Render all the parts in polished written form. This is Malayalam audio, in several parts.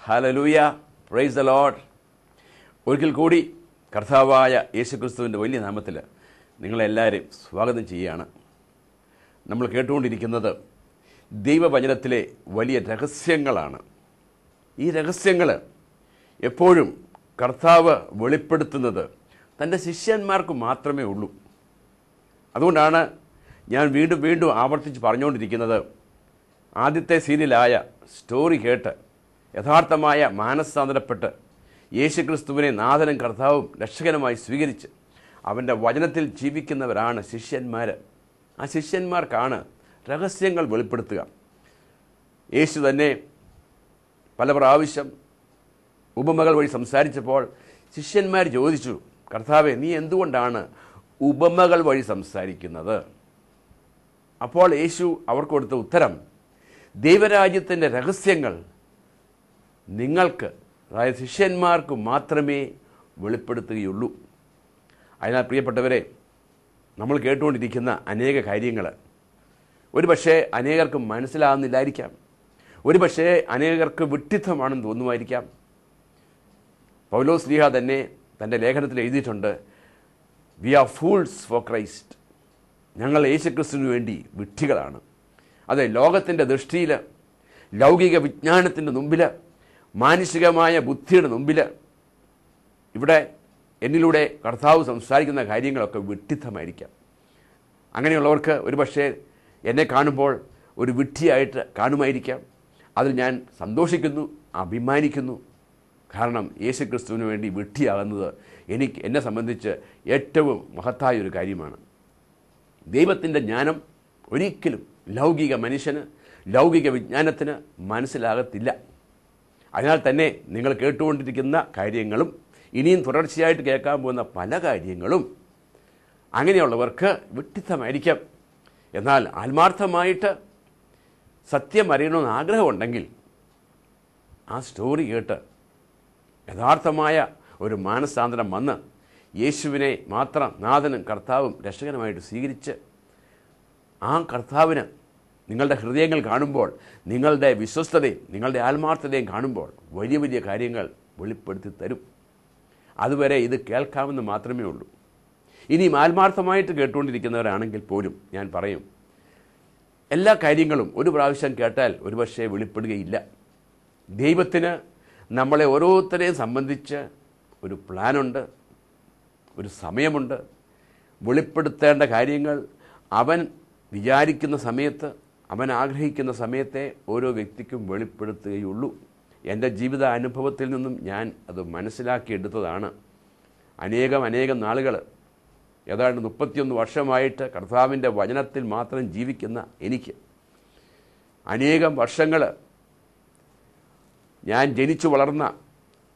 Hallelujah, praise the Lord. ഒരിക്കൽ കൂടി കർത്താവായ യേശുക്രിസ്തുവിൻ്റെ വലിയ നാമത്തിൽ നിങ്ങളെല്ലാവരെയും സ്വാഗതം ചെയ്യുകയാണ്. നമ്മൾ കേട്ടുകൊണ്ടിരിക്കുന്നത് ദൈവവചനത്തിലെ വലിയ രഹസ്യങ്ങളാണ്. ഈ രഹസ്യങ്ങൾ എപ്പോഴും കർത്താവ് വെളിപ്പെടുത്തുന്നത് തൻ്റെ ശിഷ്യന്മാർക്ക് മാത്രമേ ഉള്ളൂ. അതുകൊണ്ടാണ് ഞാൻ വീണ്ടും വീണ്ടും ആവർത്തിച്ച് പറഞ്ഞുകൊണ്ടിരിക്കുന്നത്, ആദ്യത്തെ സീരിയലായ സ്റ്റോറി കേട്ട് യഥാർത്ഥമായ മാനസാന്തരപ്പെട്ട് യേശുക്രിസ്തുവിനെ നാഥനും കർത്താവും രക്ഷകനുമായി സ്വീകരിച്ച് അവൻ്റെ വചനത്തിൽ ജീവിക്കുന്നവരാണ് ശിഷ്യന്മാർ. ആ ശിഷ്യന്മാർക്കാണ് രഹസ്യങ്ങൾ വെളിപ്പെടുത്തുക. യേശു തന്നെ പല പ്രാവശ്യം ഉപമകൾ വഴി സംസാരിച്ചപ്പോൾ ശിഷ്യന്മാർ ചോദിച്ചു, കർത്താവേ, നീ എന്തുകൊണ്ടാണ് ഉപമകൾ വഴി സംസാരിക്കുന്നത്? അപ്പോൾ യേശു അവർക്ക് കൊടുത്ത ഉത്തരം, ദൈവരാജ്യത്തിൻ്റെ രഹസ്യങ്ങൾ നിങ്ങൾക്ക്, അതായത് ശിഷ്യന്മാർക്ക് മാത്രമേ വെളിപ്പെടുത്തുകയുള്ളൂ. അതിനാൽ പ്രിയപ്പെട്ടവരെ, നമ്മൾ കേട്ടുകൊണ്ടിരിക്കുന്ന അനേക കാര്യങ്ങൾ ഒരുപക്ഷെ അനേകർക്ക് മനസ്സിലാകുന്നില്ലായിരിക്കാം, ഒരുപക്ഷെ അനേകർക്ക് വിഡ്ഢിത്തമാണെന്ന് തോന്നുമായിരിക്കാം. പൗലോസ് ശ്ലീഹ തന്നെ തൻ്റെ ലേഖനത്തിൽ എഴുതിയിട്ടുണ്ട്, we are fools for Christ. ഞങ്ങൾ യേശുക്രിസ്തുവിന് വേണ്ടി വിഡ്ഢികളാണ്. അതെ, ലോകത്തിൻ്റെ ദൃഷ്ടിയിൽ, ലൗകിക വിജ്ഞാനത്തിൻ്റെ മുമ്പിൽ, മാനുഷികമായ ബുദ്ധിയുടെ മുമ്പിൽ ഇവിടെ എന്നിലൂടെ കർത്താവ് സംസാരിക്കുന്ന കാര്യങ്ങളൊക്കെ വിഡ്ഢിത്തമായിരിക്കാം. അങ്ങനെയുള്ളവർക്ക് ഒരുപക്ഷെ എന്നെ കാണുമ്പോൾ ഒരു വിഡ്ഢിയായിട്ട് കാണുമായിരിക്കാം. അതിൽ ഞാൻ സന്തോഷിക്കുന്നു, അഭിമാനിക്കുന്നു. കാരണം യേശുക്രിസ്തുവിന് വേണ്ടി വിഡ്ഢിയാകുന്നത് എന്നെ സംബന്ധിച്ച് ഏറ്റവും മഹത്തായൊരു കാര്യമാണ്. ദൈവത്തിൻ്റെ ജ്ഞാനം ഒരിക്കലും ലൗകിക മനുഷ്യന്, ലൗകിക വിജ്ഞാനത്തിന് മനസ്സിലാകത്തില്ല. അതിനാൽ തന്നെ നിങ്ങൾ കേട്ടുകൊണ്ടിരിക്കുന്ന കാര്യങ്ങളും ഇനിയും തുടർച്ചയായിട്ട് കേൾക്കാൻ പോകുന്ന പല കാര്യങ്ങളും അങ്ങനെയുള്ളവർക്ക് വിഡ്ഢിത്തമായിരിക്കാം. എന്നാൽ ആത്മാർത്ഥമായിട്ട് സത്യം അറിയണമെന്ന് ആഗ്രഹമുണ്ടെങ്കിൽ ആ സ്റ്റോറി കേട്ട് യഥാർത്ഥമായ ഒരു മാനസാന്തരം വന്ന് യേശുവിനെ മാത്രം നാഥനും കർത്താവും രക്ഷകനുമായിട്ട് സ്വീകരിച്ച് ആ കർത്താവിന് നിങ്ങളുടെ ഹൃദയങ്ങൾ കാണുമ്പോൾ, നിങ്ങളുടെ വിശ്വസ്തതയും നിങ്ങളുടെ ആത്മാർത്ഥതയും കാണുമ്പോൾ വലിയ വലിയ കാര്യങ്ങൾ വെളിപ്പെടുത്തി തരും. അതുവരെ ഇത് കേൾക്കാമെന്ന് മാത്രമേ ഉള്ളൂ. ഇനിയും ആത്മാർത്ഥമായിട്ട് കേട്ടുകൊണ്ടിരിക്കുന്നവരാണെങ്കിൽ പോലും ഞാൻ പറയും, എല്ലാ കാര്യങ്ങളും ഒരു പ്രാവശ്യം കേട്ടാൽ ഒരുപക്ഷെ വെളിപ്പെടുകയില്ല. ദൈവത്തിന് നമ്മളെ ഓരോരുത്തരെയും സംബന്ധിച്ച് ഒരു പ്ലാനുണ്ട്, ഒരു സമയമുണ്ട്. വെളിപ്പെടുത്തേണ്ട കാര്യങ്ങൾ അവൻ വിചാരിക്കുന്ന സമയത്ത്, അവൻ ആഗ്രഹിക്കുന്ന സമയത്തെ ഓരോ വ്യക്തിക്കും വെളിപ്പെടുത്തുകയുള്ളൂ. എൻ്റെ ജീവിത അനുഭവത്തിൽ നിന്നും ഞാൻ അത് മനസ്സിലാക്കിയെടുത്തതാണ്. അനേകം നാളുകൾ, ഏതാണ്ട് 31 വർഷമായിട്ട് കർത്താവിൻ്റെ വചനത്തിൽ മാത്രം ജീവിക്കുന്ന എനിക്ക് അനേകം വർഷങ്ങൾ ഞാൻ ജനിച്ചു വളർന്ന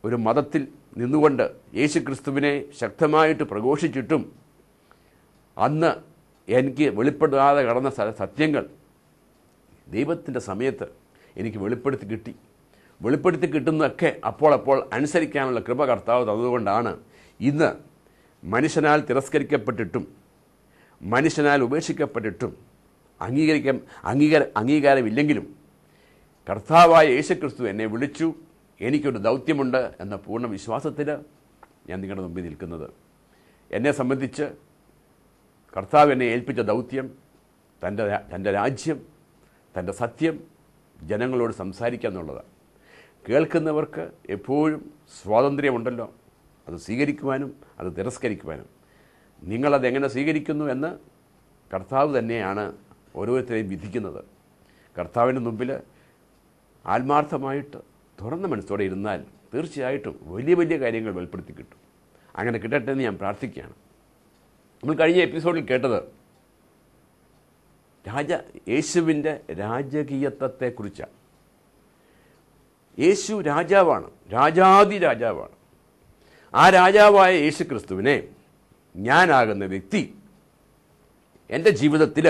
ഒരു മതത്തിൽ നിന്നുകൊണ്ട് യേശുക്രിസ്തുവിനെ ശക്തമായിട്ട് പ്രഘോഷിച്ചിട്ടും അന്ന് എനിക്ക് വെളിപ്പെടാതെ കടന്ന സത്യങ്ങൾ ദൈവത്തിൻ്റെ സമയത്ത് എനിക്ക് വെളിപ്പെടുത്തി കിട്ടുന്നതൊക്കെ അപ്പോൾ അനുസരിക്കാനുള്ള കൃപ കർത്താവ് തന്നതുകൊണ്ടാണ് ഇന്ന് മനുഷ്യനാൽ തിരസ്കരിക്കപ്പെട്ടിട്ടും മനുഷ്യനാൽ ഉപേക്ഷിക്കപ്പെട്ടിട്ടും അംഗീകാരമില്ലെങ്കിലും കർത്താവായ യേശുക്രിസ്തു എന്നെ വിളിച്ചു, എനിക്കൊരു ദൗത്യമുണ്ട് എന്ന പൂർണ്ണ വിശ്വാസത്തിൽ ഞാൻ നിങ്ങളുടെ മുമ്പിൽ നിൽക്കുന്നത്. എന്നെ സംബന്ധിച്ച് കർത്താവ് എന്നെ ഏൽപ്പിച്ച ദൗത്യം തൻ്റെ രാജ്യം, തൻ്റെ സത്യം ജനങ്ങളോട് സംസാരിക്കുക എന്നുള്ളതാണ്. കേൾക്കുന്നവർക്ക് എപ്പോഴും സ്വാതന്ത്ര്യമുണ്ടല്ലോ, അത് സ്വീകരിക്കുവാനും അത് തിരസ്കരിക്കുവാനും. നിങ്ങളതെങ്ങനെ സ്വീകരിക്കുന്നു എന്ന് കർത്താവ് തന്നെയാണ് ഓരോരുത്തരെയും വിധിക്കുന്നത്. കർത്താവിൻ്റെ മുമ്പിൽ ആത്മാർത്ഥമായിട്ട് തുറന്ന മനസ്സോടെ ഇരുന്നാൽ തീർച്ചയായിട്ടും വലിയ വലിയ കാര്യങ്ങൾ വെളിപ്പെടുത്തി കിട്ടും. അങ്ങനെ കിട്ടട്ടെ എന്ന് ഞാൻ പ്രാർത്ഥിക്കുകയാണ്. നമ്മൾ കഴിഞ്ഞ എപ്പിസോഡിൽ കേട്ടത് യേശുവിൻ്റെ രാജകീയത്വത്തെക്കുറിച്ചാണ്. യേശു രാജാവാണ്, രാജാതി രാജാവാണ്. ആ രാജാവായ യേശുക്രിസ്തുവിനെ ഞാനാകുന്ന വ്യക്തി എൻ്റെ ജീവിതത്തിൽ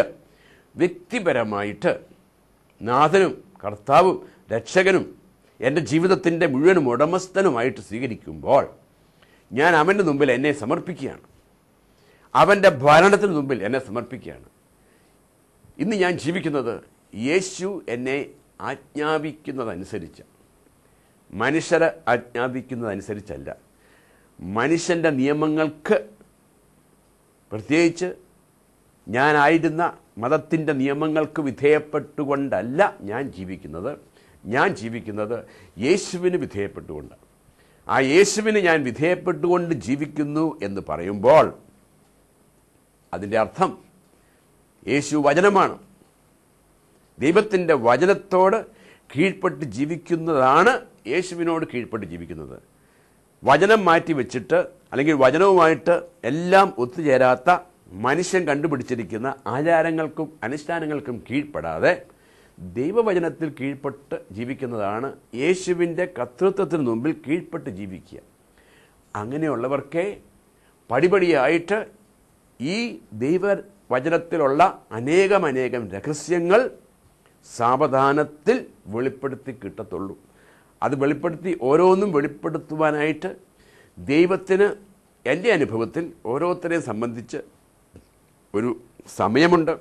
വ്യക്തിപരമായിട്ട് നാഥനും കർത്താവും രക്ഷകനും എൻ്റെ ജീവിതത്തിൻ്റെ മുഴുവനും ഉടമസ്ഥനുമായിട്ട് സ്വീകരിക്കുമ്പോൾ ഞാൻ അവൻ്റെ മുമ്പിൽ എന്നെ സമർപ്പിക്കുകയാണ്. അവൻ്റെ ഭരണത്തിന് മുമ്പിൽ എന്നെ സമർപ്പിക്കുകയാണ്. ഇന്ന് ഞാൻ ജീവിക്കുന്നത് യേശു എന്നെ ആജ്ഞാപിക്കുന്നതനുസരിച്ച്, മനുഷ്യരെ ആജ്ഞാപിക്കുന്നതനുസരിച്ചല്ല. മനുഷ്യൻ്റെ നിയമങ്ങൾക്ക്, പ്രത്യേകിച്ച് ഞാനായിരുന്ന മതത്തിൻ്റെ നിയമങ്ങൾക്ക് വിധേയപ്പെട്ടുകൊണ്ടല്ല ഞാൻ ജീവിക്കുന്നത്. ഞാൻ ജീവിക്കുന്നത് യേശുവിന് വിധേയപ്പെട്ടുകൊണ്ട്. ആ യേശുവിന് ഞാൻ വിധേയപ്പെട്ടുകൊണ്ട് ജീവിക്കുന്നു എന്ന് പറയുമ്പോൾ അതിൻ്റെ അർത്ഥം യേശു വചനമാണ്. ദൈവത്തിൻ്റെ വചനത്തോട് കീഴ്പ്പെട്ട് ജീവിക്കുന്നതാണ് യേശുവിനോട് കീഴ്പ്പെട്ട് ജീവിക്കുന്നത്. വചനം മാറ്റി വെച്ചിട്ട് അല്ലെങ്കിൽ വചനവുമായിട്ട് എല്ലാം ഒത്തുചേരാത്ത മനുഷ്യൻ കണ്ടുപിടിച്ചിരിക്കുന്ന ആചാരങ്ങൾക്കും അനുഷ്ഠാനങ്ങൾക്കും കീഴ്പ്പെടാതെ ദൈവവചനത്തിൽ കീഴ്പ്പെട്ട് ജീവിക്കുന്നതാണ് യേശുവിൻ്റെ കർത്തൃത്വത്തിന് മുമ്പിൽ കീഴ്പ്പെട്ട് ജീവിക്കുക. അങ്ങനെയുള്ളവർക്കേ പടിപടിയായിട്ട് ഈ ദൈവവചനത്തിലുള്ള അനേകം രഹസ്യങ്ങൾ സാവധാനത്തിൽ വെളിപ്പെടുത്തി കിട്ടത്തുള്ളൂ. അത് വെളിപ്പെടുത്തി ഓരോന്നും വെളിപ്പെടുത്തുവാനായിട്ട് ദൈവത്തിന് എൻ്റെ അനുഭവത്തിൽ ഓരോരുത്തരെയും സംബന്ധിച്ച് ഒരു സമയമുണ്ട്.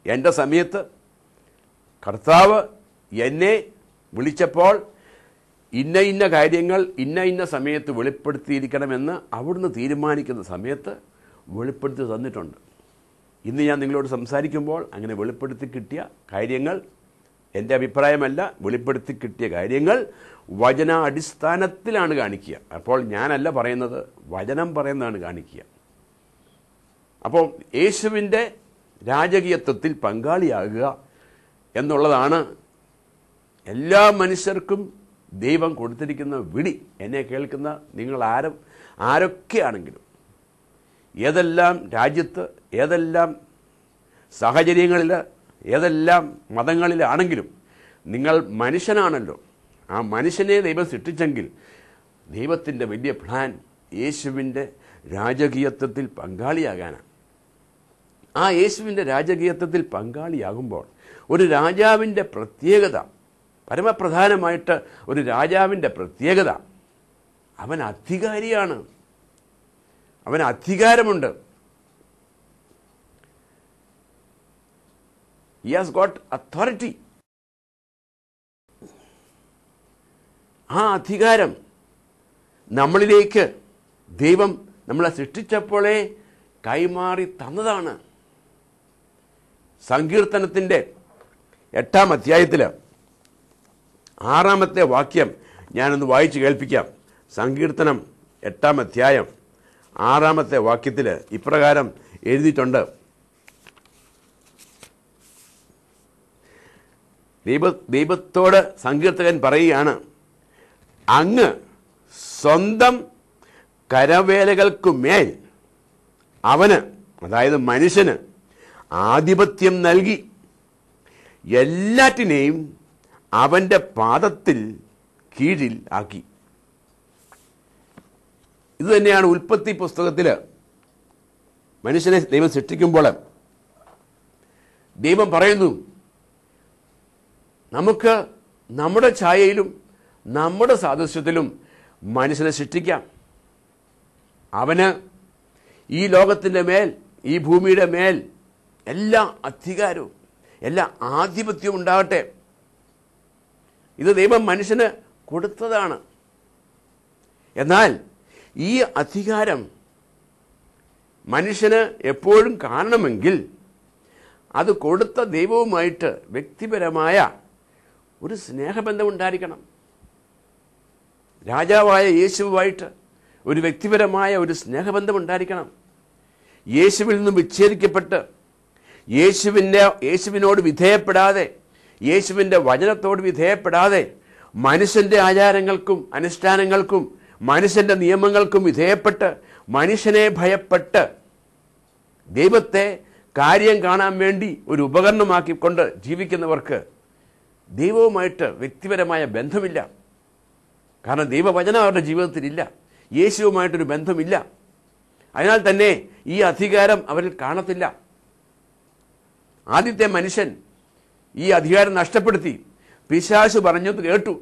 എൻ്റെ സമയത്ത് കർത്താവ് എന്നെ വിളിച്ചപ്പോൾ ഇന്ന കാര്യങ്ങൾ ഇന്ന സമയത്ത് വെളിപ്പെടുത്തിയിരിക്കണമെന്ന് അവിടുന്ന് തീരുമാനിക്കുന്ന സമയത്ത് വെളിപ്പെടുത്തി തന്നിട്ടുണ്ട്. ഇന്ന് ഞാൻ നിങ്ങളോട് സംസാരിക്കുമ്പോൾ അങ്ങനെ വെളിപ്പെടുത്തി കിട്ടിയ കാര്യങ്ങൾ എൻ്റെ അഭിപ്രായമല്ല, വെളിപ്പെടുത്തി കിട്ടിയ കാര്യങ്ങൾ വചന അടിസ്ഥാനത്തിലാണ് കാണിക്കുക. അപ്പോൾ ഞാനല്ല പറയുന്നത്, വചനം പറയുന്നതാണ് കാണിക്കുക. അപ്പോൾ യേശുവിൻ്റെ രാജകീയത്വത്തിൽ പങ്കാളിയാകുക എന്നുള്ളതാണ് എല്ലാ മനുഷ്യർക്കും ദൈവം കൊടുത്തിരിക്കുന്ന വിളി. എന്നെ കേൾക്കുന്ന നിങ്ങൾ ആരൊക്കെയാണെങ്കിലും, ഏതെല്ലാം രാജ്യത്ത്, ഏതെല്ലാം സാഹചര്യങ്ങളിൽ, ഏതെല്ലാം മതങ്ങളിലാണെങ്കിലും നിങ്ങൾ മനുഷ്യനാണല്ലോ. ആ മനുഷ്യനെ ദൈവം സൃഷ്ടിച്ചെങ്കിൽ ദൈവത്തിൻ്റെ വലിയ പ്ലാൻ യേശുവിൻ്റെ രാജകീയത്വത്തിൽ പങ്കാളിയാകാനാണ്. ആ യേശുവിൻ്റെ രാജകീയത്വത്തിൽ പങ്കാളിയാകുമ്പോൾ ഒരു രാജാവിൻ്റെ പ്രത്യേകത, പരമപ്രധാനമായിട്ട് ഒരു രാജാവിൻ്റെ പ്രത്യേകത, അവൻ അധികാരിയാണ്. അവന് അധികാരമുണ്ട്. He has got authority. ആ അധികാരം നമ്മളിലേക്ക് ദൈവം നമ്മളെ സൃഷ്ടിച്ചപ്പോഴേ കൈമാറി തന്നതാണ്. സങ്കീർത്തനത്തിൻ്റെ 8-ാം അധ്യായത്തിൽ 6-ാമത്തെ വാക്യം ഞാനൊന്ന് വായിച്ച് കേൾപ്പിക്കാം. സങ്കീർത്തനം 8-ാം അധ്യായം 6-ാമത്തെ വാക്യത്തിൽ ഇപ്രകാരം എഴുതിയിട്ടുണ്ട്. ദൈവത്തോട് സങ്കീർത്തകൻ പറയുകയാണ്, അങ്ങ് സ്വന്തം കരവേലകൾക്കുമേൽ അവന്, അതായത് മനുഷ്യന് ആധിപത്യം നൽകി എല്ലാറ്റിനെയും അവൻ്റെ പാദത്തിൽ കീഴിൽ ആക്കി. ഇത് തന്നെയാണ് ഉൽപ്പത്തി പുസ്തകത്തിൽ മനുഷ്യനെ ദൈവം സൃഷ്ടിക്കുമ്പോൾ ദൈവം പറയുന്നു, നമുക്ക് നമ്മുടെ ഛായയിലും നമ്മുടെ സാദൃശ്യത്തിലും മനുഷ്യനെ സൃഷ്ടിക്കാം. അവന് ഈ ലോകത്തിൻ്റെ മേൽ, ഈ ഭൂമിയുടെ മേൽ എല്ലാ അധികാരവും എല്ലാ ആധിപത്യവും ഉണ്ടാകട്ടെ. ഇത് ദൈവം മനുഷ്യന് കൊടുത്തതാണ്. എന്നാൽ ഈ അധികാരം മനുഷ്യന് എപ്പോഴും കാണണമെങ്കിൽ അത് കൊടുത്ത ദൈവവുമായിട്ട് വ്യക്തിപരമായ ഒരു സ്നേഹബന്ധം ഉണ്ടായിരിക്കണം. രാജാവായ യേശുവുമായിട്ട് ഒരു വ്യക്തിപരമായ ഒരു സ്നേഹബന്ധം ഉണ്ടായിരിക്കണം. യേശുവിൽ നിന്നും വിച്ഛേദിക്കപ്പെട്ട് യേശുവിനോട് വിധേയപ്പെടാതെ, യേശുവിൻ്റെ വചനത്തോട് വിധേയപ്പെടാതെ മനുഷ്യൻ്റെ ആചാരങ്ങൾക്കും അനുഷ്ഠാനങ്ങൾക്കും മനുഷ്യൻ്റെ നിയമങ്ങൾക്കും വിധേയപ്പെട്ട് മനുഷ്യനെ ഭയപ്പെട്ട് ദൈവത്തെ കാര്യം കാണാൻ വേണ്ടി ഒരു ഉപകരണമാക്കിക്കൊണ്ട് ജീവിക്കുന്നവർക്ക് ദൈവവുമായിട്ട് വ്യക്തിപരമായ ബന്ധമില്ല. കാരണം ദൈവവചനം അവരുടെ ജീവിതത്തിലില്ല, യേശുവുമായിട്ടൊരു ബന്ധമില്ല. അതിനാൽ തന്നെ ഈ അധികാരം അവരിൽ കാണത്തില്ല. ആദ്യത്തെ മനുഷ്യൻ ഈ അധികാരം നഷ്ടപ്പെടുത്തി. പിശാച് പറഞ്ഞത് കേട്ടു.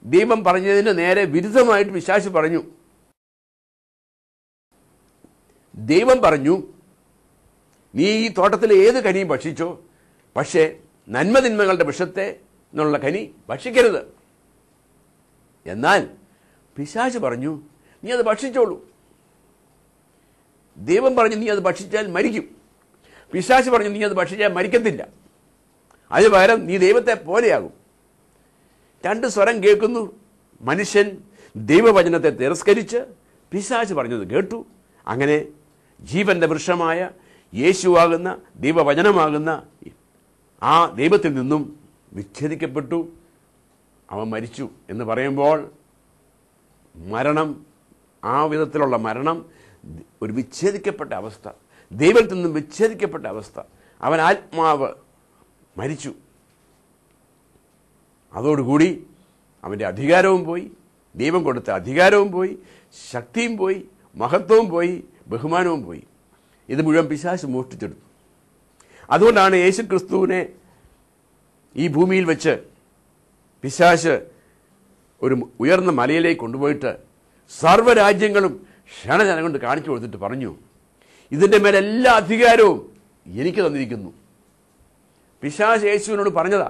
ദൈവം പറഞ്ഞതിന് നേരെ വിരുദ്ധമായിട്ട് പിശാച് പറഞ്ഞു. ദൈവം പറഞ്ഞു, നീ ഈ തോട്ടത്തിലെ ഏത് കനിയും ഭക്ഷിച്ചോ, പക്ഷേ നന്മതിന്മകളുടെ വൃക്ഷത്തെ എന്നുള്ള കനി ഭക്ഷിക്കരുത്. എന്നാൽ പിശാച് പറഞ്ഞു, നീ അത് ഭക്ഷിച്ചോളൂ. ദൈവം പറഞ്ഞു, നീ അത് ഭക്ഷിച്ചാൽ മരിക്കും. പിശാച് പറഞ്ഞു, നീ അത് ഭക്ഷിച്ചാൽ മരിക്കത്തില്ല. അതിന് പകരം നീ ദൈവത്തെ പോലെയാകും. രണ്ട് സ്വരം കേൾക്കുന്നു. മനുഷ്യൻ ദൈവവചനത്തെ തിരസ്കരിച്ച് പിശാച് പറഞ്ഞത് കേട്ടു. അങ്ങനെ ജീവന്റെ വൃക്ഷമായ യേശുവാകുന്ന ദൈവവചനമാകുന്ന ആ ദൈവത്തിൽ നിന്നും വിച്ഛേദിക്കപ്പെട്ടു. അവൻ മരിച്ചു എന്ന് പറയുമ്പോൾ മരണം, ആ വിധത്തിലുള്ള മരണം, ഒരു വിച്ഛേദിക്കപ്പെട്ട അവസ്ഥ, ദൈവത്തിൽ നിന്നും വിച്ഛേദിക്കപ്പെട്ട അവസ്ഥ. അവൻ ആത്മാവ് മരിച്ചു. അതോടുകൂടി അവൻ്റെ അധികാരവും പോയി, ദൈവം കൊടുത്ത അധികാരവും പോയി, ശക്തിയും പോയി, മഹത്വവും പോയി, ബഹുമാനവും പോയി. ഇത് മുഴുവൻ പിശാച് മോഷ്ടിച്ചെടുത്തു. അതുകൊണ്ടാണ് യേശു ക്രിസ്തുവിനെ ഈ ഭൂമിയിൽ വെച്ച് പിശാച് ഒരു ഉയർന്ന മലയിലേക്ക് കൊണ്ടുപോയിട്ട് സർവ്വരാജ്യങ്ങളും ക്ഷണജനം കൊണ്ട് കാണിച്ചു കൊടുത്തിട്ട് പറഞ്ഞു, ഇതിൻ്റെ മേലെല്ലാ അധികാരവും എനിക്ക് തന്നിരിക്കുന്നു. പിശാച് യേശുവിനോട് പറഞ്ഞതാ,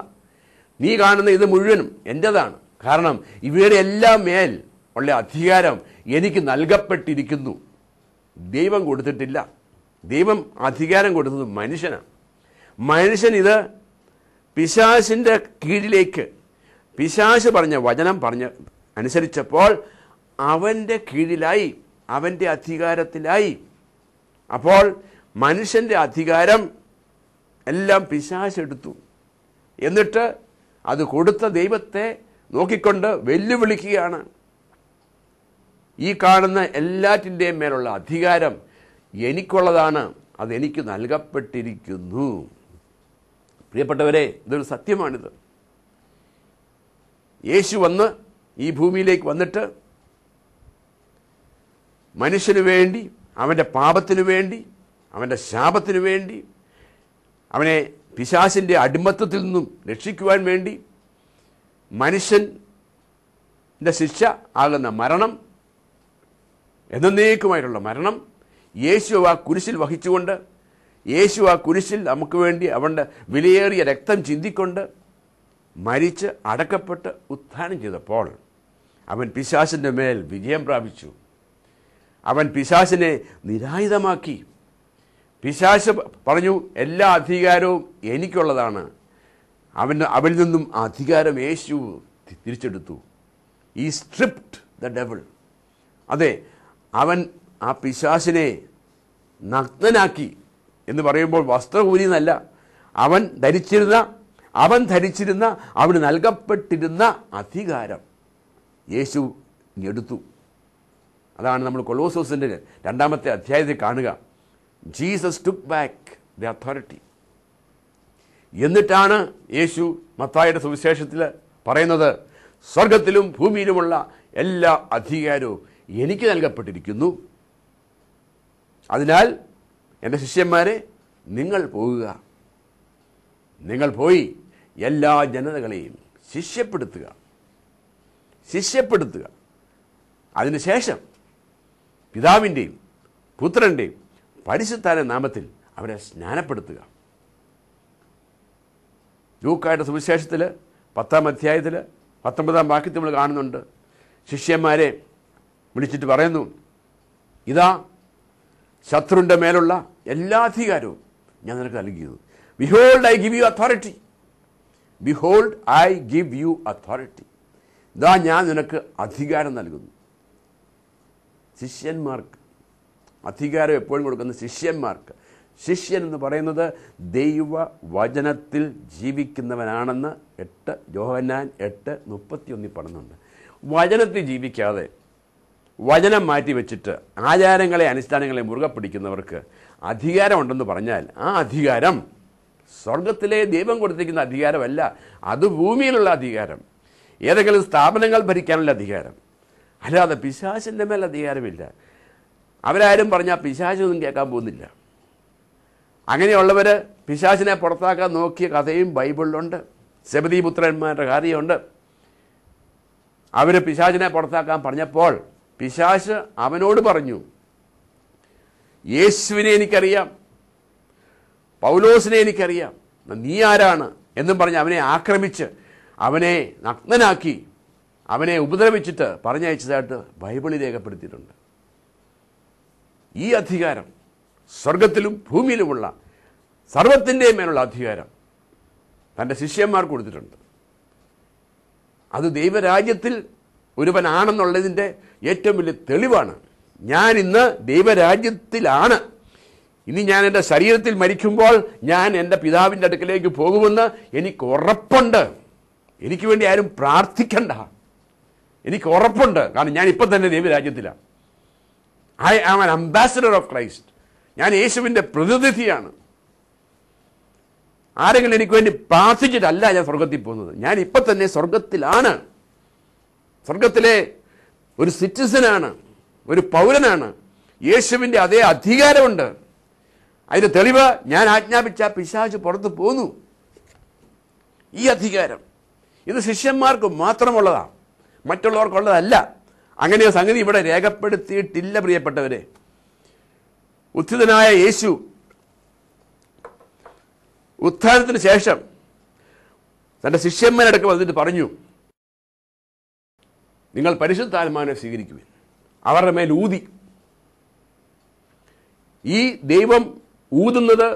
നീ കാണുന്ന ഇത് മുഴുവനും എൻ്റെതാണ്. കാരണം ഇവയുടെ എല്ലാം മേൽ ഉള്ള അധികാരം എനിക്ക് നൽകപ്പെട്ടിരിക്കുന്നു. ദൈവം കൊടുത്തിട്ടില്ല. ദൈവം അധികാരം കൊടുത്തത് മനുഷ്യനാണ്. മനുഷ്യൻ ഇത് പിശാചിൻ്റെ കീഴിലേക്ക്, പിശാച് പറഞ്ഞ വചനം അനുസരിച്ചപ്പോൾ അവൻ്റെ കീഴിലായി, അവൻ്റെ അധികാരത്തിലായി. അപ്പോൾ മനുഷ്യൻ്റെ അധികാരം എല്ലാം പിശാച് എടുത്തു. എന്നിട്ട് അത് കൊടുത്ത ദൈവത്തെ നോക്കിക്കൊണ്ട് വെല്ലുവിളിക്കുകയാണ്. ഈ കാണുന്ന എല്ലാറ്റിൻ്റെയും മേലുള്ള അധികാരം എനിക്കുള്ളതാണ്, അതെനിക്ക് നൽകപ്പെട്ടിരിക്കുന്നു. പ്രിയപ്പെട്ടവരെ, ഇതൊരു സത്യമാണിത്. യേശു വന്ന് ഈ ഭൂമിയിലേക്ക് വന്നിട്ട് മനുഷ്യന് വേണ്ടി, അവൻ്റെ പാപത്തിനു വേണ്ടി, അവൻ്റെ ശാപത്തിനു വേണ്ടി, അവനെ പിശാചിൻ്റെ അടിമത്തത്തിൽ നിന്നും രക്ഷിക്കുവാൻ വേണ്ടി, മനുഷ്യൻ്റെ ശിക്ഷ ആകുന്ന മരണം, എന്നേക്കുമായിട്ടുള്ള മരണം യേശു ആ കുരിശിൽ വഹിച്ചുകൊണ്ട്, യേശു ആ കുരിശിൽ നമുക്ക് വേണ്ടി അവൻ്റെ വിലയേറിയ രക്തം ചിന്തിക്കൊണ്ട് മരിച്ച് അടക്കപ്പെട്ട് ഉത്ഥാനം ചെയ്തപ്പോൾ അവൻ പിശാചിൻ്റെ മേൽ വിജയം പ്രാപിച്ചു. അവൻ പിശാചിനെ നിരായുധമാക്കി. പിശാച് പറഞ്ഞു, എല്ലാ അധികാരവും എനിക്കുള്ളതാണ്. അവനിൽ നിന്നും അധികാരം യേശു തിരിച്ചെടുത്തു. ഈ സ്ട്രിപ്റ്റ് ദ ഡെവിൾ. അതെ, അവൻ ആ പിശാചിനെ നഗ്നനാക്കി എന്ന് പറയുമ്പോൾ വസ്ത്രകൂരി എന്നല്ല, അവൻ ധരിച്ചിരുന്ന അവന് നൽകപ്പെട്ടിരുന്ന അധികാരം യേശു എടുത്തു. അതാണ് നമ്മൾ കൊലോസ്യോസിൻ്റെ 2-ാമത്തെ അധ്യായത്തിൽ കാണുക. Jesus took back the authority. എന്നിട്ടാണ് യേശു മത്തായിയുടെ സുവിശേഷത്തിൽ പറയുന്നത്, സ്വർഗത്തിലും ഭൂമിയിലുമുള്ള എല്ലാ അധികാരവും എനിക്ക് നൽകപ്പെട്ടിരിക്കുന്നു. അതിനാൽ എൻ്റെ ശിഷ്യന്മാരെ, നിങ്ങൾ പോകുക, നിങ്ങൾ പോയി എല്ലാ ജനതകളെയും ശിഷ്യപ്പെടുത്തുക. അതിനുശേഷം പിതാവിൻ്റെയും പുത്രൻ്റെയും പരിശുദ്ധാത്മാവിന്റെ നാമത്തിൽ അവരെ സ്നാനപ്പെടുത്തുക. ലൂക്കായുടെ സുവിശേഷത്തിൽ 10-ാം അധ്യായത്തിൽ 19-ാം വാക്യത്തിൽ നമ്മൾ കാണുന്നുണ്ട്. ശിഷ്യന്മാരെ വിളിച്ചിട്ട് പറയുന്നു, ഇതാ ശത്രുവിൻ്റെ മേലുള്ള എല്ലാ അധികാരവും ഞാൻ നിനക്ക് നൽകിയത്. Behold I give you authority. Behold I give you authority. ഇതാ ഞാൻ നിനക്ക് അധികാരം നൽകുന്നു. ശിഷ്യന്മാർക്ക് അധികാരം എപ്പോഴും കൊടുക്കുന്ന ശിഷ്യന്മാർക്ക്. ശിഷ്യൻ എന്ന് പറയുന്നത് ദൈവവചനത്തിൽ ജീവിക്കുന്നവനാണെന്ന് യോഹന്നാൻ 8:31 പറയുന്നുണ്ട്. വചനത്തിൽ ജീവിക്കാതെ വചനം മാറ്റി വെച്ചിട്ട് ആചാരങ്ങളെ അനുഷ്ഠാനങ്ങളെ മുറുകെ പിടിക്കുന്നവർക്ക് അധികാരമുണ്ടെന്ന് പറഞ്ഞാൽ ആ അധികാരം സ്വർഗത്തിലെ ദൈവം കൊടുത്തിരിക്കുന്ന അധികാരമല്ല, അത് ഭൂമിയിലുള്ള അധികാരം, ഏതെങ്കിലും സ്ഥാപനങ്ങൾ ഭരിക്കാനുള്ള അധികാരം, അല്ലാതെ പിശാചിൻ്റെ മേൽ അധികാരമില്ല. അവരാരും പറഞ്ഞാൽ പിശാചൊന്നും കേൾക്കാൻ പോകുന്നില്ല. അങ്ങനെയുള്ളവർ പിശാചിനെ പുറത്താക്കാൻ നോക്കിയ കഥയും ബൈബിളിലുണ്ട്. സെബദീ പുത്രന്മാരുടെ കാര്യമുണ്ട്. അവർ പിശാചിനെ പുറത്താക്കാൻ പറഞ്ഞപ്പോൾ പിശാച് അവനോട് പറഞ്ഞു, യേശുവിനെ എനിക്കറിയാം, പൗലോസിനെ എനിക്കറിയാം, നീ ആരാണ് എന്നും പറഞ്ഞ് അവനെ ആക്രമിച്ച് അവനെ നഗ്നനാക്കി അവനെ ഉപദ്രവിച്ചിട്ട് പറഞ്ഞയച്ചതായിട്ട് ബൈബിളിൽ രേഖപ്പെടുത്തിയിട്ടുണ്ട്. ഈ അധികാരം സ്വർഗത്തിലും ഭൂമിയിലുമുള്ള സർവത്തിൻ്റെയും മേലുള്ള അധികാരം തൻ്റെ ശിഷ്യന്മാർക്ക് കൊടുത്തിട്ടുണ്ട്. അത് ദൈവരാജ്യത്തിൽ ഒരുവനാണെന്നുള്ളതിൻ്റെ ഏറ്റവും വലിയ തെളിവാണ്. ഞാൻ ഇന്ന് ദൈവരാജ്യത്തിലാണ്. ഇനി ഞാൻ എൻ്റെ ശരീരത്തിൽ മരിക്കുമ്പോൾ ഞാൻ എൻ്റെ പിതാവിൻ്റെ അടുക്കലേക്ക് പോകുമെന്ന് എനിക്ക് ഉറപ്പുണ്ട്. എനിക്ക് വേണ്ടി ആരും പ്രാർത്ഥിക്കണ്ട, എനിക്ക് ഉറപ്പുണ്ട്. കാരണം ഞാൻ ഇപ്പം തന്നെ ദൈവരാജ്യത്തിലാണ്. I am an ambassador of Christ. ഞാൻ യേശുവിൻ്റെ പ്രതിനിധിയാണ്. ആരെങ്കിലും എനിക്ക് വേണ്ടി പ്രാർത്ഥിച്ചിട്ടല്ല ഞാൻ സ്വർഗത്തിൽ പോകുന്നത്. ഞാൻ ഇപ്പം തന്നെ സ്വർഗത്തിലാണ്. സ്വർഗത്തിലെ ഒരു സിറ്റിസനാണ്, ഒരു പൗരനാണ്. യേശുവിൻ്റെ അതേ അധികാരമുണ്ട്. അതിൻ്റെ തെളിവ് ഞാൻ ആജ്ഞാപിച്ച പിശാച് പുറത്ത് പോന്നു. ഈ അധികാരം ഇത് ശിഷ്യന്മാർക്ക് മാത്രമുള്ളതാണ്, മറ്റുള്ളവർക്കുള്ളതല്ല. അങ്ങനെ ഒരു സംഗതി ഇവിടെ രേഖപ്പെടുത്തിയിട്ടില്ല. പ്രിയപ്പെട്ടവരെ, ഉത്ഥിതനായ യേശു ഉത്ഥാനത്തിന് ശേഷം തൻ്റെ ശിഷ്യന്മാരടക്കം വന്നിട്ട് പറഞ്ഞു, നിങ്ങൾ പരിശുദ്ധാത്മാവിനെ സ്വീകരിക്കുവിൻ. അവരുടെ മേൽ ഊതി. ഈ ദൈവം ഊതുന്നത്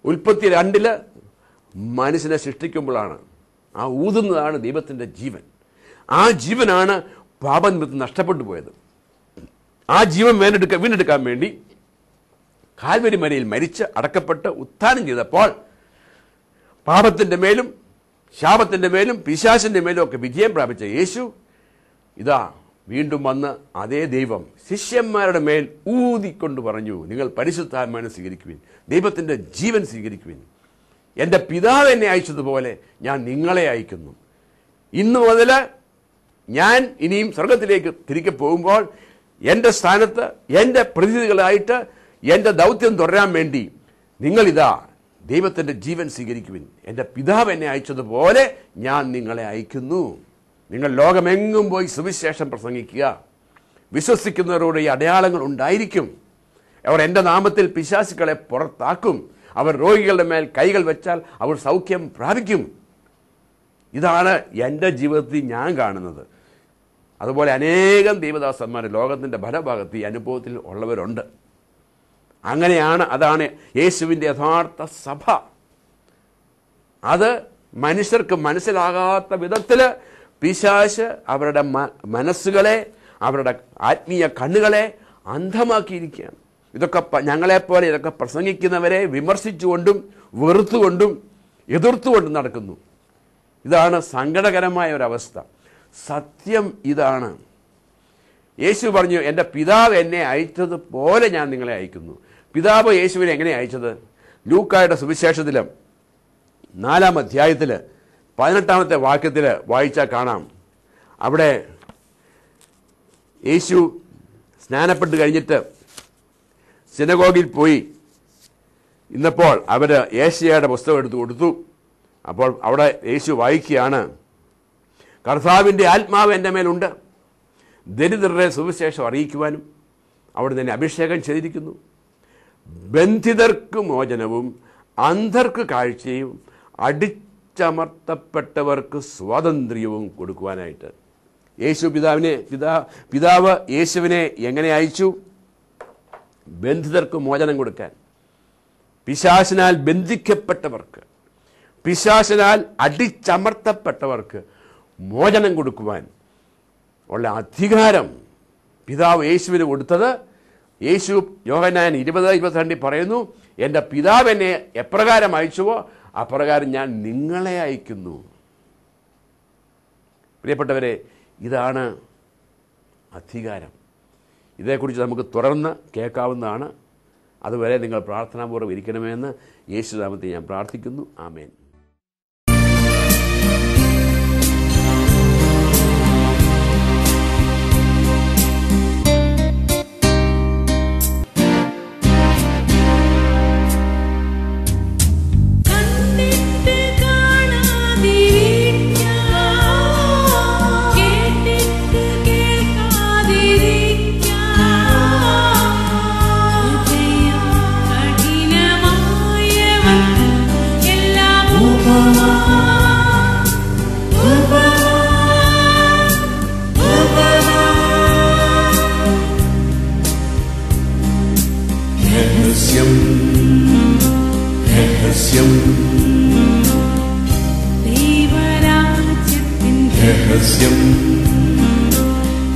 ഉൽപ്പത്തി 2 മനുഷ്യനെ സൃഷ്ടിക്കുമ്പോഴാണ്. ആ ഊതുന്നതാണ് ദൈവത്തിൻ്റെ ജീവൻ. ആ ജീവനാണ് പാപനിമിത്തം നഷ്ടപ്പെട്ടു പോയത്. ആ ജീവൻ വീണ്ടെടുക്കാൻ വേണ്ടി കാൽവരി മലയിൽ മരിച്ച് അടക്കപ്പെട്ട് ഉത്ഥാനം ചെയ്തപ്പോൾ പാപത്തിൻ്റെ മേലും ശാപത്തിൻ്റെ മേലും പിശാചിൻ്റെ മേലും ഒക്കെ വിജയം പ്രാപിച്ച യേശു ഇതാ വീണ്ടും വന്ന് അതേ ദൈവം ശിഷ്യന്മാരുടെ മേൽ ഊതിക്കൊണ്ട് പറഞ്ഞു, നിങ്ങൾ പരിശുദ്ധാത്മാവിനെ സ്വീകരിക്കുവിൻ, ദൈവത്തിൻ്റെ ജീവൻ സ്വീകരിക്കുവിൻ. എൻ്റെ പിതാവ് എന്നെ അയച്ചതുപോലെ ഞാൻ നിങ്ങളെ അയക്കുന്നു. ഇന്നു മുതൽ ഞാൻ ഇനിയും സ്വർഗത്തിലേക്ക് തിരികെ പോകുമ്പോൾ എൻ്റെ സ്ഥാനത്ത് എൻ്റെ പ്രതിനിധികളായിട്ട് എൻ്റെ ദൗത്യം തുടരാൻ വേണ്ടി നിങ്ങളിതാ ദൈവത്തിൻ്റെ ജീവൻ സ്വീകരിക്കുവിൻ. എൻ്റെ പിതാവ് എന്നെ അയച്ചതുപോലെ ഞാൻ നിങ്ങളെ അയക്കുന്നു. നിങ്ങൾ ലോകമെങ്ങും പോയി സുവിശേഷം പ്രസംഗിക്കുക. വിശ്വസിക്കുന്നവരോട് ഈ അടയാളങ്ങൾ ഉണ്ടായിരിക്കും. അവർ എൻ്റെ നാമത്തിൽ പിശാചുക്കളെ പുറത്താക്കും. അവർ രോഗികളുടെ മേൽ കൈകൾ വെച്ചാൽ അവർ സൗഖ്യം പ്രാപിക്കും. ഇതാണ് എൻ്റെ ജീവിതത്തിൽ ഞാൻ കാണുന്നത്. അതുപോലെ അനേകം ദൈവദാസന്മാർ ലോകത്തിൻ്റെ പലഭാഗത്ത് ഈ അനുഭവത്തിൽ ഉള്ളവരുണ്ട്. അതാണ് യേശുവിൻ്റെ യഥാർത്ഥ സഭ. അത് മനുഷ്യർക്ക് മനസ്സിലാകാത്ത വിധത്തിൽ പിശാച് അവരുടെ മനസ്സുകളെ, അവരുടെ ആത്മീയ കണ്ണുകളെ അന്ധമാക്കിയിരിക്കുകയാണ്. ഇതൊക്കെ ഞങ്ങളെപ്പോലെ ഇതൊക്കെ പ്രസംഗിക്കുന്നവരെ വിമർശിച്ചുകൊണ്ടും വെറുത്തുകൊണ്ടും എതിർത്തുകൊണ്ടും നടക്കുന്നു. ഇതാണ് സങ്കടകരമായ ഒരവസ്ഥ. സത്യം ഇതാണ്. യേശു പറഞ്ഞു, എൻ്റെ പിതാവ് എന്നെ അയച്ചതുപോലെ ഞാൻ നിങ്ങളെ അയക്കുന്നു. പിതാവ് യേശുവിനെ എങ്ങനെ അയച്ചത്? ലൂക്കായുടെ സുവിശേഷത്തിൽ 4-ാം അധ്യായത്തിൽ 18-ാമത്തെ വാക്യത്തിൽ വായിച്ചാൽ കാണാം. അവിടെ യേശു സ്നാനപ്പെട്ട് കഴിഞ്ഞിട്ട് സിനഗോഗിൽ പോയി ഇന്നപ്പോൾ അവർ യേശയ്യായുടെ പുസ്തകം എടുത്തു കൊടുത്തു. അപ്പോൾ അവിടെ യേശു വായിക്കുകയാണ്, കർത്താവിൻ്റെ ആത്മാവ് എൻ്റെ മേലുണ്ട്, ദരിദ്രരെ സുവിശേഷം അറിയിക്കുവാനും അവിടെ തന്നെ അഭിഷേകം ചെയ്തിരിക്കുന്നു, ബന്ധിതർക്ക് മോചനവും അന്ധർക്ക് കാഴ്ചയും അടിച്ചമർത്തപ്പെട്ടവർക്ക് സ്വാതന്ത്ര്യവും കൊടുക്കുവാനായിട്ട്. പിതാവ് യേശുവിനെ എങ്ങനെ അയച്ചു? ബന്ധിതർക്ക് മോചനം കൊടുക്കാൻ, പിശാചിനാൽ ബന്ധിക്കപ്പെട്ടവർക്ക്, പിശാചിനാൽ അടിച്ചമർത്തപ്പെട്ടവർക്ക് മോചനം കൊടുക്കുവാൻ ഉള്ള അധികാരം പിതാവ് യേശുവിന് കൊടുത്തത്. യേശു യോഹന്നാൻ 20:22 പറയുന്നു, എൻ്റെ പിതാവ് എന്നെ എപ്രകാരം അയച്ചുവോ അപ്രകാരം ഞാൻ നിങ്ങളെ അയക്കുന്നു. പ്രിയപ്പെട്ടവരെ, ഇതാണ് അധികാരം. ഇതേക്കുറിച്ച് നമുക്ക് തുടർന്ന് കേൾക്കാവുന്നതാണ്. അതുവരെ നിങ്ങൾ പ്രാർത്ഥനാപൂർവ്വം ഇരിക്കണമെന്ന് യേശുനാമത്തിൽ ഞാൻ പ്രാർത്ഥിക്കുന്നു. ആമേൻ.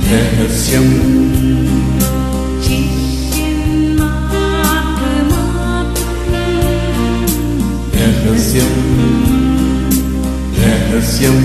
രഹസ്യം രഹസ്യം രഹസ്യം